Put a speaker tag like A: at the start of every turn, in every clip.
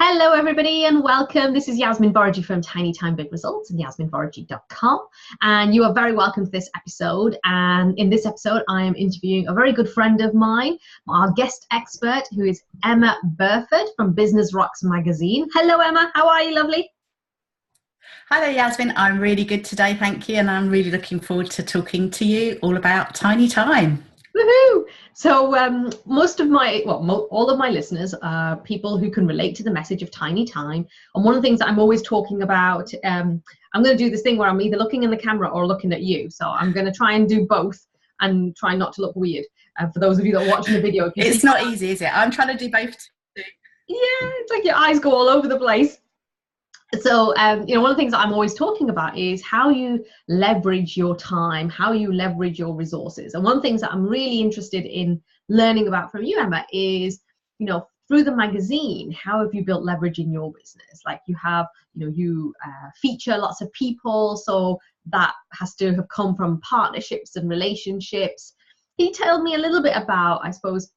A: Hello everybody and welcome. This is Yasmin from Tiny Time Big Results and yasminborji.com, and you are very welcome to this episode. And in this episode I am interviewing a very good friend of mine, our guest expert, who is Emma Burford from Biz Rocks Magazine. Hello Emma, how are you, lovely?
B: Hi there, Yasmin. I'm really good today, thank you, and I'm really looking forward to talking to you all about Tiny Time.
A: Woohoo! So all of my listeners are people who can relate to the message of Tiny Time. And one of the things that I'm always talking about, I'm going to do this thing where I'm either looking in the camera or looking at you. So I'm going to try and do both and try not to look weird. For those of you that are watching the video,
B: it's not easy, is it? I'm trying to do both too.
A: Yeah, it's like your eyes go all over the place. So, one of the things that I'm always talking about is how you leverage your time, how you leverage your resources. And one of the things that I'm really interested in learning about from you, Emma, is, through the magazine, how have you built leverage in your business? Like you have, you feature lots of people. So that has to have come from partnerships and relationships. Can you tell me a little bit about, I suppose,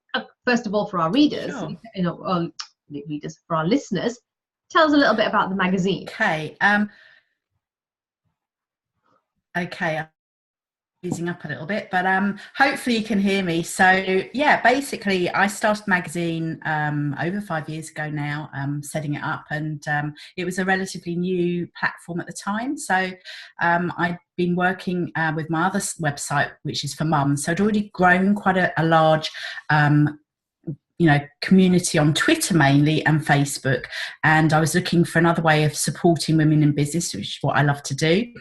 A: first of all, for our readers,
B: Sure.
A: For our listeners, tell us a little bit about the magazine.
B: Okay. I'm easing up a little bit, but hopefully you can hear me. So yeah, basically I started the magazine over 5 years ago now, setting it up, and it was a relatively new platform at the time. So I'd been working with my other website, which is for mums. So I'd already grown quite a large community on Twitter mainly and Facebook, and I was looking for another way of supporting women in business, which is what I love to do.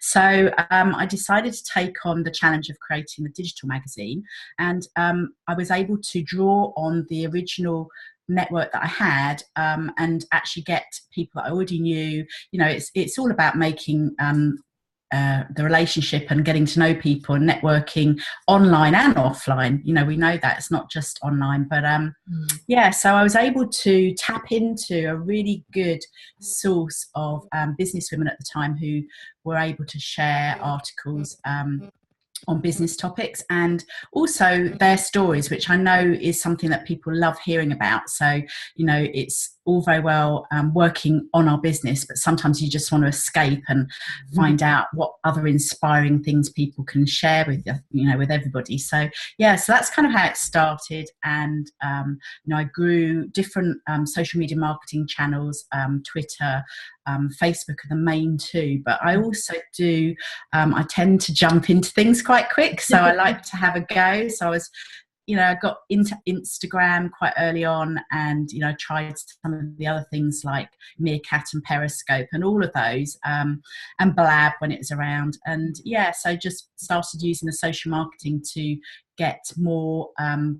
B: So I decided to take on the challenge of creating the digital magazine, and I was able to draw on the original network that I had and actually get people that I already knew. It's all about making the relationship and getting to know people and networking online and offline. We know that it's not just online, but so I was able to tap into a really good source of businesswomen at the time who were able to share articles on business topics, and also their stories, which I know is something that people love hearing about. So, it's all very well working on our business, but sometimes you just want to escape and find out what other inspiring things people can share with with everybody. So so that's kind of how it started, and I grew different social media marketing channels, Twitter, Facebook are the main two, but I also do I tend to jump into things quite quick, so I like to have a go. So I was I got into Instagram quite early on, and tried some of the other things like Meerkat and Periscope and all of those, and Blab when it was around. And so just started using the social marketing to get more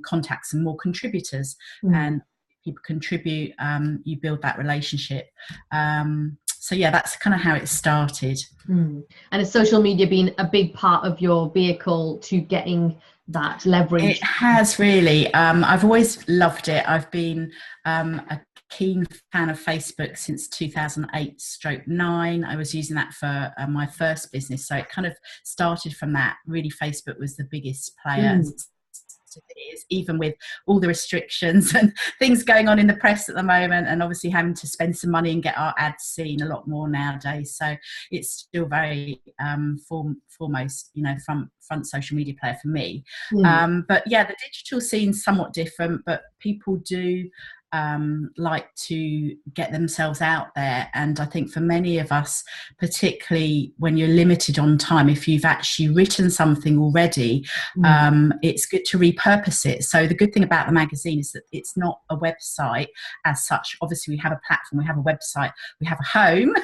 B: contacts and more contributors. And people contribute, you build that relationship. So that's kind of how it started.
A: And has social media been a big part of your vehicle to getting that leverage?
B: It has, really. I've always loved it. I've been a keen fan of Facebook since 2008/9. I was using that for my first business, so it kind of started from that. Really, Facebook was the biggest player. Even with all the restrictions and things going on in the press at the moment, and obviously having to spend some money and get our ads seen a lot more nowadays, so it's still very foremost front social media player for me. But the digital scene's somewhat different, but people do like to get themselves out there. And I think for many of us, particularly when you're limited on time, if you've actually written something already, it's good to repurpose it. So the good thing about the magazine is that it's not a website as such. Obviously we have a platform, we have a website, we have a home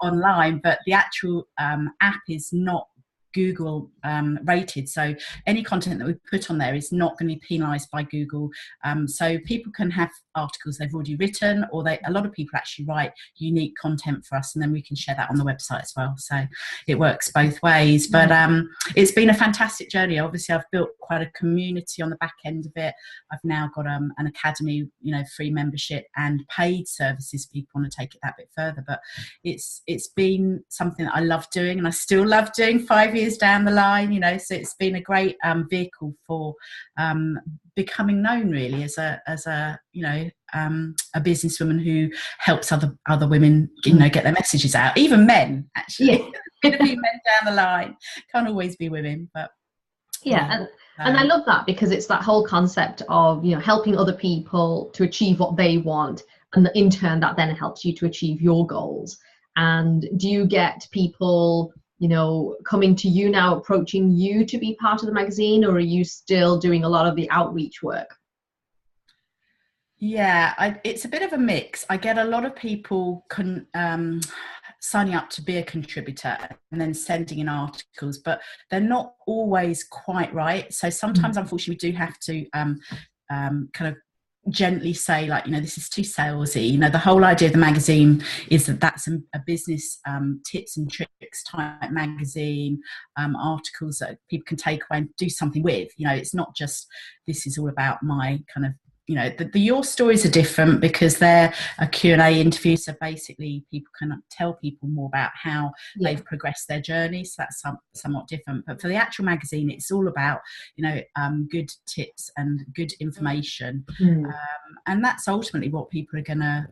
B: online, but the actual app is not Google rated, so any content that we put on there is not going to be penalised by Google. So people can have articles they've already written, or a lot of people actually write unique content for us, and then we can share that on the website as well. So it works both ways. But it's been a fantastic journey. Obviously I've built quite a community on the back end of it. I've now got an academy, free membership and paid services if people want to take it that bit further. But it's been something that I love doing, and I still love doing 5 years years down the line, you know, so it's been a great vehicle for becoming known really as a you know, a businesswoman who helps other women, you know, get their messages out, even men actually.
A: Yeah.
B: Going to be men down the line, can't always be women, but
A: yeah. And I love that, because it's that whole concept of, you know, helping other people to achieve what they want, and in turn that then helps you to achieve your goals. And do you get people, you know, coming to you now, approaching you to be part of the magazine, or are you still doing a lot of the outreach work?
B: Yeah, it's a bit of a mix. I get a lot of people signing up to be a contributor and then sending in articles, but they're not always quite right. So sometimes, unfortunately, we do have to kind of gently say, like, you know, this is too salesy. You know, the whole idea of the magazine is that that's a business tips and tricks type magazine, articles that people can take away and do something with. You know, it's not just, this is all about my kind of, you know, your stories are different because they're a Q&A interview. So basically people can tell people more about how they've progressed their journey. So that's somewhat different. But for the actual magazine, it's all about, you know, good tips and good information. And that's ultimately what people are going to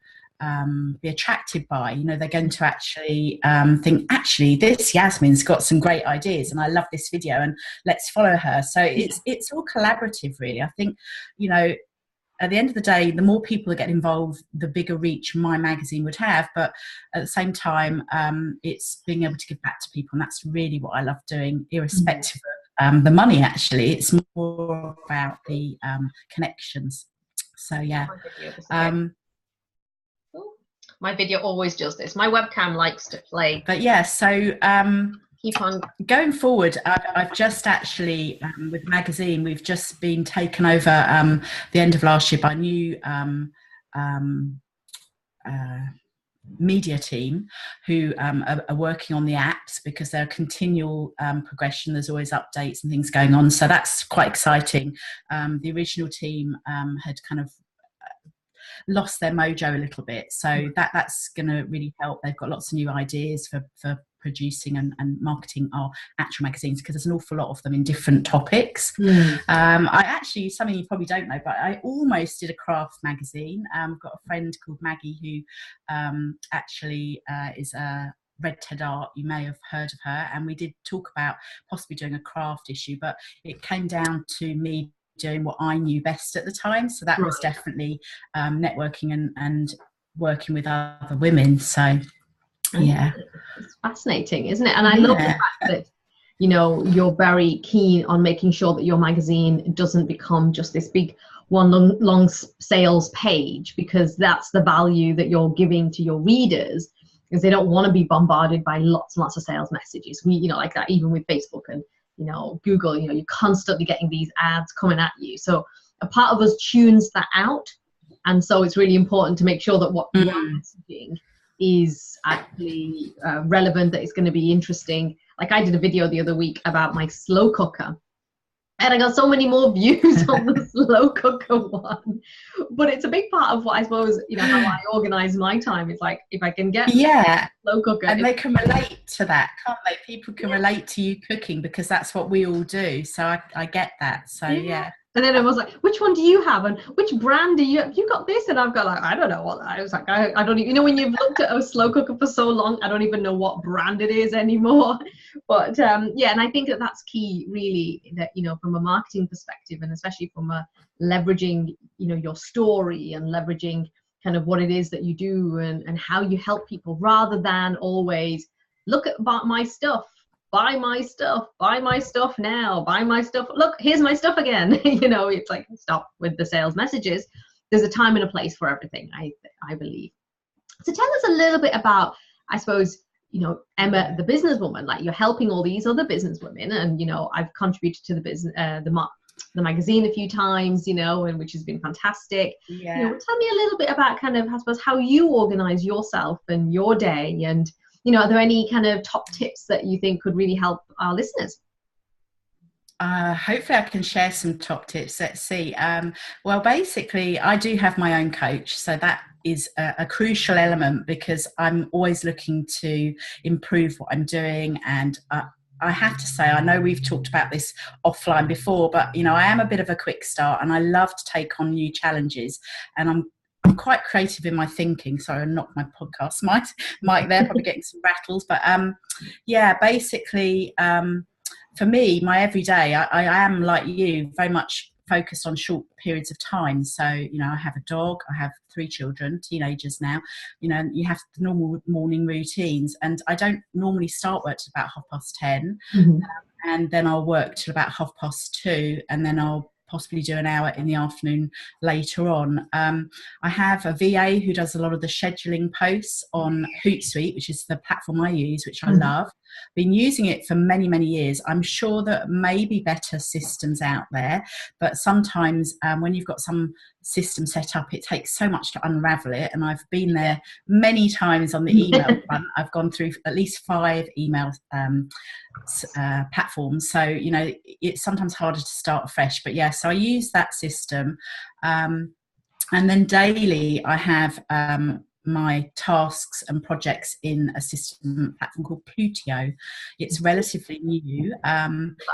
B: be attracted by. You know, they're going to actually think, actually, this Yasmin's got some great ideas and I love this video and let's follow her. So it's all collaborative, really. I think, you know, at the end of the day, the more people that get involved, the bigger reach my magazine would have. But at the same time, it's being able to give back to people. And that's really what I love doing, irrespective of the money, actually. It's more about the connections. So, yeah.
A: My video always does this. My webcam likes to play.
B: But, yeah, so...
A: keep on
B: going forward. I've just actually with the magazine, we've just been taken over the end of last year by a new media team who are working on the apps, because they're a continual progression. There's always updates and things going on, so that's quite exciting. The original team had kind of lost their mojo a little bit, so that's going to really help. They've got lots of new ideas for producing and marketing our actual magazines, because there's an awful lot of them in different topics. I actually, something you probably don't know, but I almost did a craft magazine. I've got a friend called Maggie who actually is a Red Ted Art. You may have heard of her, and we did talk about possibly doing a craft issue, but it came down to me doing what I knew best at the time. So that was definitely networking and working with other women. So yeah,
A: it's fascinating, isn't it? And I love the fact that, you know, you're very keen on making sure that your magazine doesn't become just this big one long sales page, because that's the value that you're giving to your readers, because they don't want to be bombarded by lots and lots of sales messages. We, you know, like that, even with Facebook and, you know, Google, you know, you're constantly getting these ads coming at you. So a part of us tunes that out, and so it's really important to make sure that what you're messaging is actually relevant, that it's going to be interesting. Like I did a video the other week about my slow cooker, and I got so many more views on the slow cooker one. But it's a big part of what I suppose, you know, how I organize my time. It's like, if I can get slow cooker,
B: and they can relate to that, can't they? People can relate to you cooking, because that's what we all do. So I get that. So yeah.
A: And then I was like, which one do you have? And which brand do you have? You got this? And I've got like, I don't know what. I was like, I don't even, you know, when you've looked at a slow cooker for so long, I don't even know what brand it is anymore. But yeah, and I think that that's key, really, that, you know, from a marketing perspective, and especially from a leveraging, you know, your story and leveraging kind of what it is that you do and how you help people, rather than always look at my stuff. Buy my stuff now, buy my stuff. Look, here's my stuff again. You know, it's like, stop with the sales messages. There's a time and a place for everything, I believe. So tell us a little bit about, I suppose, you know, Emma, the businesswoman, like you're helping all these other businesswomen, and, you know, I've contributed to the business, the magazine a few times, you know, and which has been fantastic.
B: Yeah.
A: You know, tell me a little bit about kind of, I suppose, how you organize yourself and your day, and, you know, are there any kind of top tips that you think could really help our listeners?
B: Hopefully I can share some top tips. Let's see. Well, basically, I do have my own coach. So that is a crucial element, because I'm always looking to improve what I'm doing. And I have to say, I know we've talked about this offline before, but you know, I am a bit of a quick start, and I love to take on new challenges, and I'm quite creative in my thinking. Sorry, I knocked my podcast mic there, probably getting some rattles, but yeah, basically, for me, my everyday, I am like you, very much focused on short periods of time. So, you know, I have a dog, I have 3 children, teenagers now, you know, you have the normal morning routines, and I don't normally start work till about 10:30, and then I'll work till about 2:30, and then I'll possibly do an hour in the afternoon later on. I have a VA who does a lot of the scheduling posts on Hootsuite, which is the platform I use, which I love. Been using it for many, many years. I'm sure that maybe better systems out there, but sometimes when you've got some system set up, it takes so much to unravel it. And I've been there many times on the email front. I've gone through at least 5 email platforms. So, you know, it's sometimes harder to start afresh. But yeah, so I use that system. And then daily I have my tasks and projects in a system platform called Plutio. It's relatively new.
A: I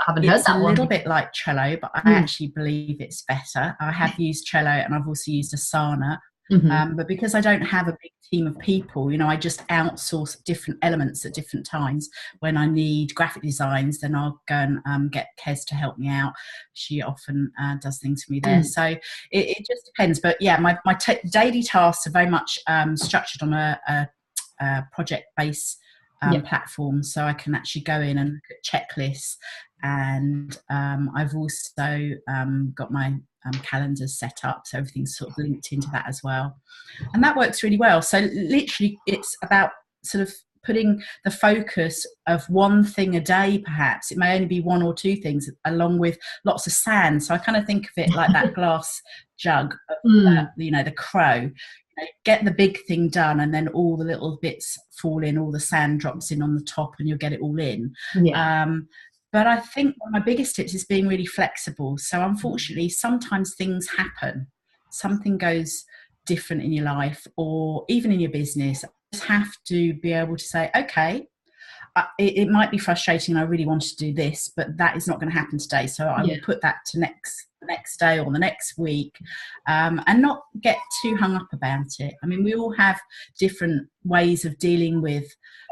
A: haven't heard that
B: a
A: one.
B: little bit like Trello, but I actually believe it's better. I have used Trello, and I've also used Asana. But because I don't have a big team of people, you know, I just outsource different elements at different times. When I need graphic designs, then I'll go and get Kez to help me out. She often does things for me there. So it just depends. But yeah, my daily tasks are very much structured on a project-based platform, so I can actually go in and look at checklists, and I've also got my calendars set up, so everything's sort of linked into that as well, and that works really well. So literally it's about sort of putting the focus of one thing a day. Perhaps it may only be 1 or 2 things, along with lots of sand. So I kind of think of it like that glass jug of you know, the crow. Get the big thing done, and then all the little bits fall in, all the sand drops in on the top, and you'll get it all in. But I think one of my biggest tips is being really flexible. So unfortunately, sometimes things happen. Something goes different in your life, or even in your business. You just have to be able to say, okay, it might be frustrating, I really wanted to do this, but that is not going to happen today. So I will put that to the next day or the next week, and not get too hung up about it. I mean, we all have different ways of dealing with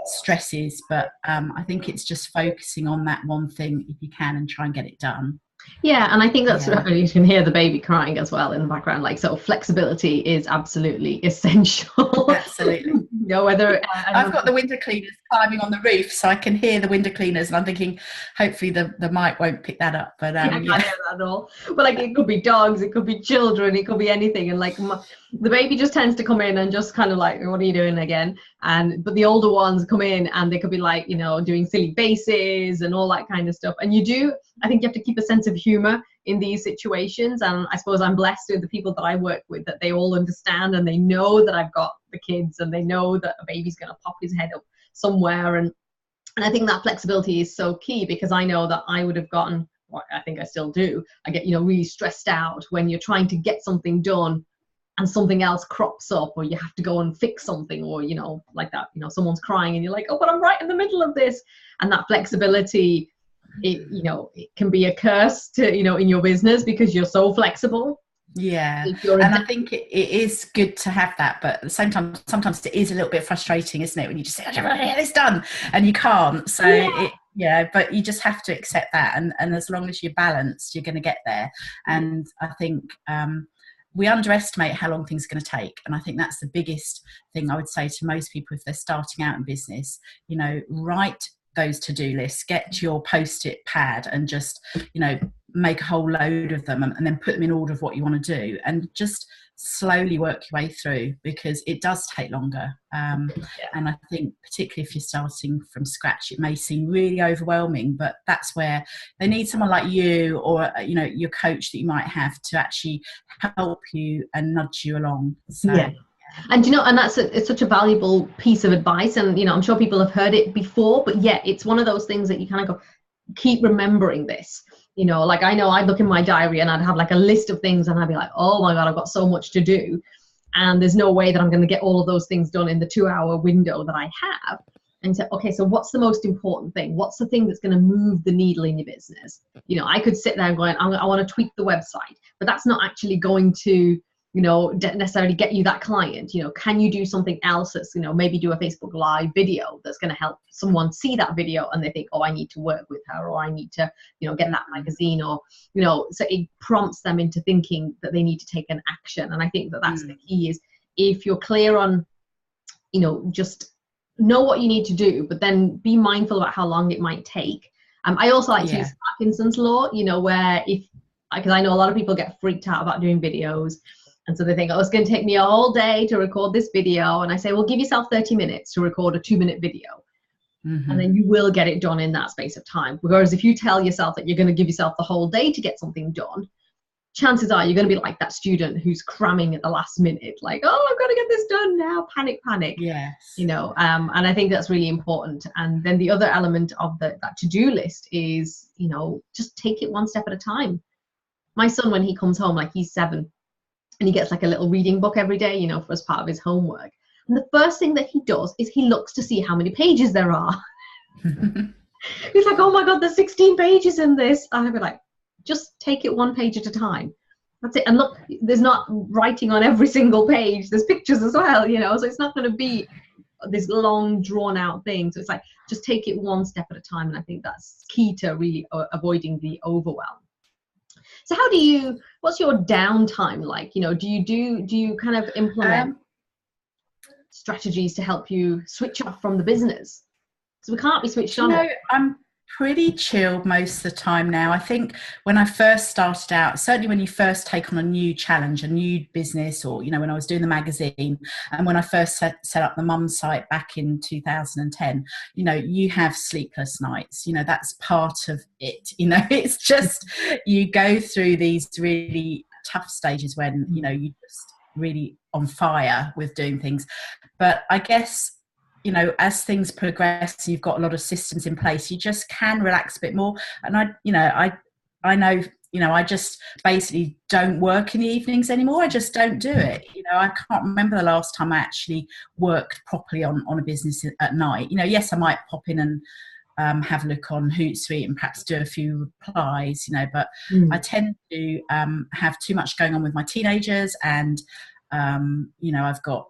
B: stresses, but I think it's just focusing on that one thing if you can, and try and get it done.
A: Yeah, and I think that's you can hear the baby crying as well in the background. Like, so flexibility is absolutely essential.
B: Absolutely.
A: You know, whether
B: I've got the window cleaners climbing on the roof, so I can hear the window cleaners, and I'm thinking hopefully the mic won't pick that up. But
A: I can't hear that at all. But like, it could be dogs, it could be children, it could be anything, and like the baby just tends to come in and just kind of like, what are you doing again? But the older ones come in and they could be like, you know, doing silly faces and all that kind of stuff. And I think you have to keep a sense of humor in these situations. And I suppose I'm blessed with the people that I work with, that they all understand, and they know that I've got the kids, and they know that a baby's going to pop his head up somewhere. And I think that flexibility is so key, because I know that I would have gotten, well, I think I still do, I get, you know, really stressed out when you're trying to get something done and something else crops up, or you have to go and fix something, or, you know, like that, you know, someone's crying and you're like, oh, but I'm right in the middle of this. And that flexibility, you know, it can be a curse to, you know, in your business, because you're so flexible.
B: Yeah, and I think it is good to have that, but at the same time, sometimes it is a little bit frustrating, isn't it, when you just say, I want to get this done, and you can't. So but you just have to accept that, and as long as you're balanced, you're going to get there. And I think we underestimate how long things are going to take, and I think that's the biggest thing I would say to most people if they're starting out in business. You know, write those to-do lists, get your post-it pad, and just, you know, make a whole load of them, and then put them in order of what you want to do, and just slowly work your way through, because it does take longer. And I think particularly if you're starting from scratch, it may seem really overwhelming, but that's where they need someone like you, or, you know, your coach that you might have, to actually help you and nudge you along. So
A: and you know, and it's such a valuable piece of advice, and you know, I'm sure people have heard it before, but it's one of those things that you kind of go, keep remembering this. You know, like, I know I'd look in my diary and I'd have like a list of things, and I'd be like, oh my God, I've got so much to do, and there's no way that I'm going to get all of those things done in the 2-hour window that I have. and say, okay, so what's the most important thing? What's the thing that's going to move the needle in your business? You know, I could sit there and going, I want to tweak the website, but that's not actually going to, you know, necessarily get you that client. You know, can you do something else that's, you know, maybe do a Facebook Live video that's going to help someone see that video and they think, oh, I need to work with her, or I need to, you know, get that magazine, or, you know, so it prompts them into thinking that they need to take an action. And I think that that's the key, is if you're clear on, you know, just know what you need to do, but then be mindful about how long it might take. I also like to use Parkinson's law, you know, where because I know a lot of people get freaked out about doing videos. And so they think, oh, it's going to take me a whole day to record this video. And I say, well, give yourself 30 minutes to record a 2-minute video. And then you will get it done in that space of time. Whereas if you tell yourself that you're going to give yourself the whole day to get something done, chances are you're going to be like that student who's cramming at the last minute, like, oh, I've got to get this done now, panic. Yes. You know, and I think that's really important. And then the other element of that to-do list is, you know, just take it one step at a time. My son, when he comes home, like, he's 7, and he gets like a little reading book every day, you know, as part of his homework. And the first thing that he does is he looks to see how many pages there are. He's like, oh my God, there's 16 pages in this. And I'd be like, just take it one page at a time. That's it. And look, there's not writing on every single page. There's pictures as well, you know, so it's not going to be this long drawn out thing. So it's like, just take it one step at a time. And I think that's key to really avoiding the overwhelm. So what's your downtime like? You know, do you kind of implement strategies to help you switch off from the business? So we can't be switched on.
B: No, I'm pretty chilled most of the time now. I think when I first started out, certainly when you first take on a new challenge, a new business, or, you know, when I was doing the magazine and when I first set up the mum site back in 2010, you know, you have sleepless nights, you know, that's part of it. You know, it's just, you go through these really tough stages when, you know, you're just really on fire with doing things. But I guess, you know, as things progress, you've got a lot of systems in place, you just can relax a bit more. And I know, you know, I just basically don't work in the evenings anymore. I just don't do it. You know, I can't remember the last time I actually worked properly on a business at night. You know, yes, I might pop in and have a look on Hootsuite and perhaps do a few replies, you know, but I tend to have too much going on with my teenagers, and, you know, I've got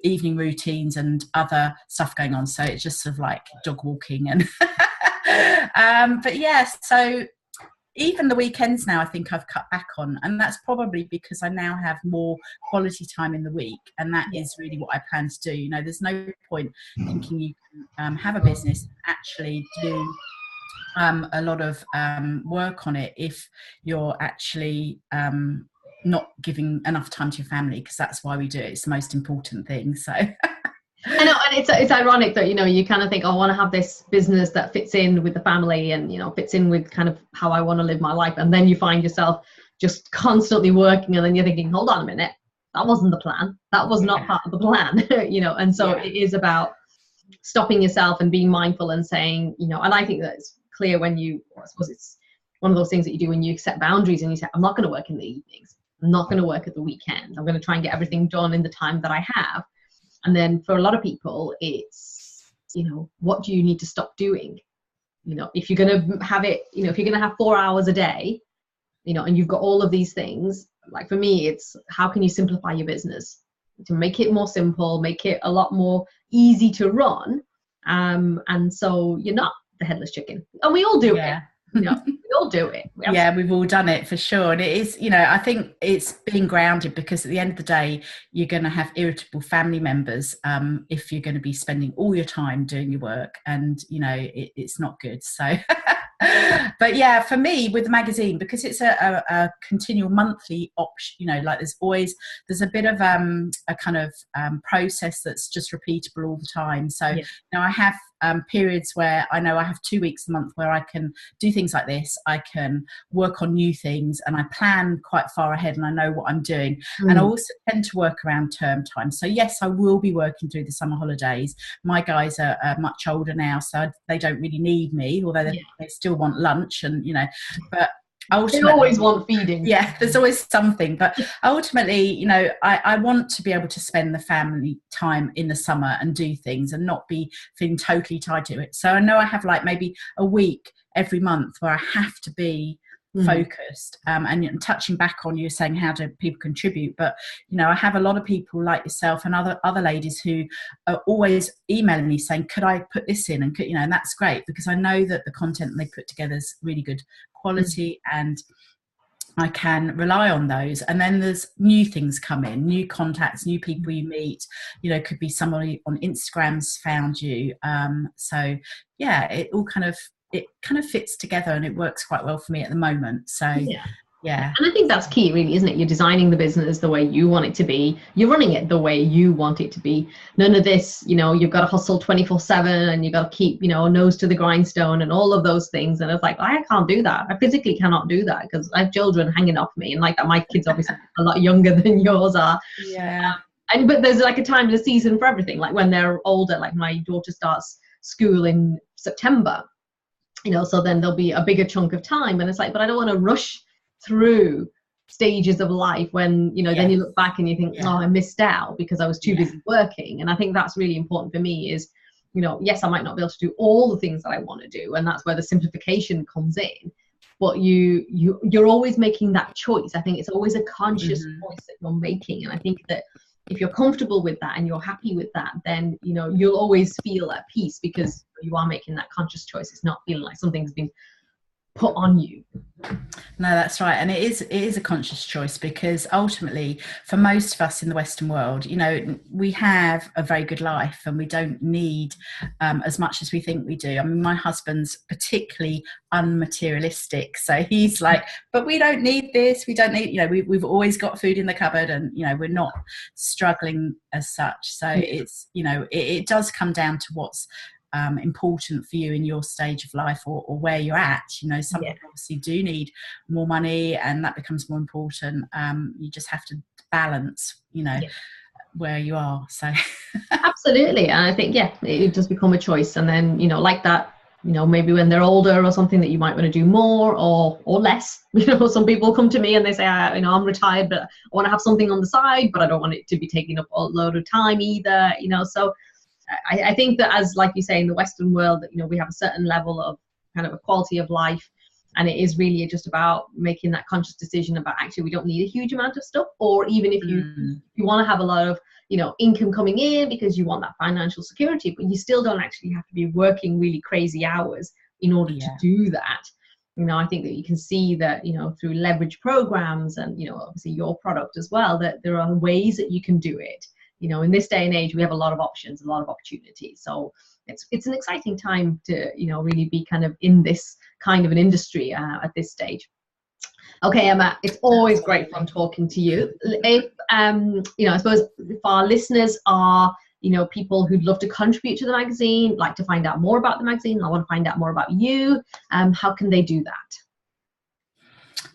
B: evening routines and other stuff going on, so it's just sort of like dog walking and but yeah, so even the weekends now I think I've cut back on, and that's probably because I now have more quality time in the week, and that is really what I plan to do. You know, there's no point thinking you can have a business and actually do a lot of work on it if you're actually not giving enough time to your family, because that's why we do it. It's the most important thing. So
A: I know, and it's ironic that, you know, you kind of think, oh, I want to have this business that fits in with the family and, you know, fits in with kind of how I want to live my life, and then you find yourself just constantly working, and then you're thinking, hold on a minute, that wasn't the plan, that was not part of the plan. You know, and so it is about stopping yourself and being mindful and saying, you know, and I think that it's clear when you, I suppose it's one of those things that you do when you set boundaries and you say, I'm not going to work in the evenings, I'm not going to work at the weekend, I'm going to try and get everything done in the time that I have. And then for a lot of people, it's, you know, what do you need to stop doing? You know, if you're going to have it, you know, if you're going to have 4 hours a day, you know, and you've got all of these things, like for me, it's how can you simplify your business to make it more simple, make it a lot more easy to run. And so you're not the headless chicken. And we all do it. You know, we all do it.
B: We've all done it for sure. And it is, you know, I think it's being grounded, because at the end of the day, you're going to have irritable family members if you're going to be spending all your time doing your work, and, you know, it's not good. So but yeah, for me with the magazine, because it's a continual monthly option, you know, like there's a bit of a kind of process that's just repeatable all the time. So now I have periods where I know I have 2 weeks a month where I can do things like this, I can work on new things, and I plan quite far ahead and I know what I'm doing. And I also tend to work around term time. So yes, I will be working through the summer holidays. My guys are much older now, so they don't really need me, although they still want lunch, and, you know, but
A: They always want feeding.
B: Yeah, there's always something. But ultimately, you know, I want to be able to spend the family time in the summer and do things and not be feeling totally tied to it. So I know I have like maybe a week every month where I have to be focused, and touching back on you saying how do people contribute, but you know, I have a lot of people like yourself and other ladies who are always emailing me saying, could I put this in, and could, you know, and that's great because I know that the content they put together is really good quality and I can rely on those. And then there's new things come in, new contacts, new people you meet, you know, could be somebody on Instagram's found you, so yeah, it kind of fits together and it works quite well for me at the moment. So yeah.
A: And I think that's key, really, isn't it? You're designing the business the way you want it to be. You're running it the way you want it to be. None of this, you know, you've got to hustle 24/7 and you've got to keep, you know, nose to the grindstone and all of those things. And it's like, I can't do that. I physically cannot do that because I have children hanging off me. And like that, my kids obviously a lot younger than yours are.
B: Yeah.
A: But there's like a time and a season for everything. Like when they're older, like my daughter starts school in September, you know, so then there'll be a bigger chunk of time. And it's like, but I don't want to rush through stages of life when, you know, then you look back and you think, oh, I missed out because I was too busy working. And I think that's really important for me is, you know, yes, I might not be able to do all the things that I want to do, and that's where the simplification comes in, but you're always making that choice. I think it's always a conscious choice that you're making, and I think that if you're comfortable with that and you're happy with that, then, you know, you'll always feel at peace because you are making that conscious choice. It's not feeling like something's been put on you.
B: No, that's right. And it is a conscious choice because ultimately for most of us in the Western world, you know, we have a very good life and we don't need as much as we think we do. I mean, my husband's particularly unmaterialistic, so he's like, but we don't need this, we don't need, you know, we've always got food in the cupboard and, you know, we're not struggling as such. So it's, you know, it does come down to what's important for you in your stage of life or where you're at. You know, some people obviously do need more money and that becomes more important. You just have to balance, you know, where you are. So
A: absolutely. And I think it does become a choice, and then, you know, like that, you know, maybe when they're older or something that you might want to do more or less. You know, some people come to me and they say, you know, I'm retired but I want to have something on the side, but I don't want it to be taking up a load of time either, you know. So I think that, as like you say, in the Western world, that, you know, we have a certain level of kind of a quality of life, and it is really just about making that conscious decision about actually we don't need a huge amount of stuff, or even if you want to have a lot of, you know, income coming in because you want that financial security, but you still don't actually have to be working really crazy hours in order to do that. You know, I think that you can see that, you know, through leverage programs and, you know, obviously your product as well, that there are ways that you can do it. You know, in this day and age, we have a lot of options, a lot of opportunities. So it's an exciting time to, you know, really be kind of in this kind of an industry at this stage. Okay, Emma, it's always great fun talking to you. If, you know, I suppose if our listeners are, you know, people who'd love to contribute to the magazine, like to find out more about the magazine, I want to find out more about you, how can they do that?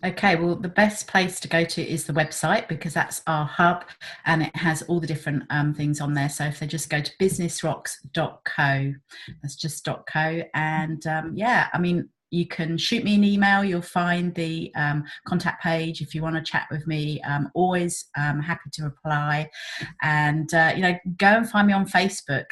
B: Okay, well, the best place to go to is the website because that's our hub and it has all the different things on there. So if they just go to businessrocks.co, that's just .co. And I mean, you can shoot me an email. You'll find the contact page if you want to chat with me. I'm always happy to reply. And, you know, go and find me on Facebook.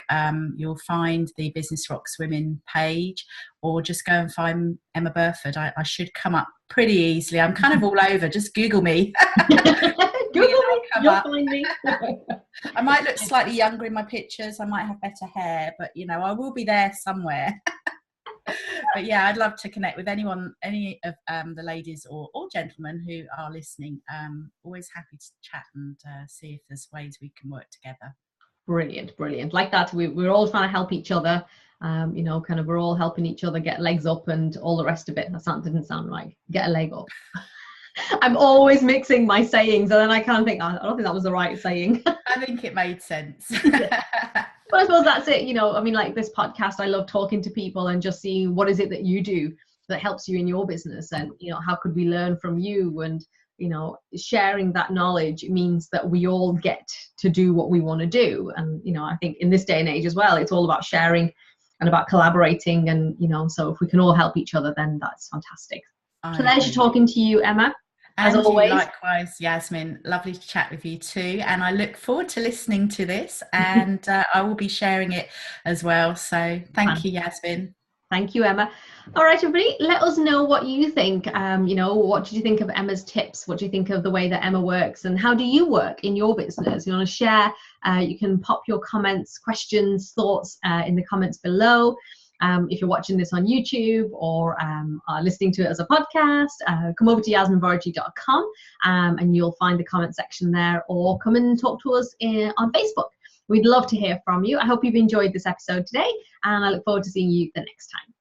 B: You'll find the Business Rocks Women page, or just go and find Emma Burford. I should come up pretty easily. I'm kind of all over. Just Google me.
A: Google me, you'll find me.
B: I might look slightly younger in my pictures. I might have better hair, but, you know, I will be there somewhere. But yeah, I'd love to connect with any of the ladies or gentlemen who are listening. Always happy to chat and see if there's ways we can work together. Brilliant.
A: Like that, we're all trying to help each other. You know, kind of we're all helping each other get legs up and all the rest of it. That didn't sound right. Get a leg up. I'm always mixing my sayings and then I kind of think, I don't think that was the right saying.
B: I think it made sense.
A: But I suppose that's it, you know, I mean, like this podcast, I love talking to people and just seeing what is it that you do that helps you in your business, and, you know, how could we learn from you, and, you know, sharing that knowledge means that we all get to do what we want to do. And, you know, I think in this day and age as well, it's all about sharing and about collaborating, and, you know, so if we can all help each other, then that's fantastic.
B: I
A: Pleasure
B: agree.
A: talking to you, Emma, as
B: And you
A: always.
B: likewise, Yasmin. Lovely to chat with you too. And I look forward to listening to this, and I will be sharing it as well. So thank you, Yasmin.
A: Thank you, Emma. All right, everybody, let us know what you think. What did you think of Emma's tips? What do you think of the way that Emma works? And how do you work in your business? You want to share? You can pop your comments, questions, thoughts in the comments below. If you're watching this on YouTube or are listening to it as a podcast, come over to yasminvorgy.com and you'll find the comment section there, or come and talk to us on Facebook. We'd love to hear from you. I hope you've enjoyed this episode today, and I look forward to seeing you the next time.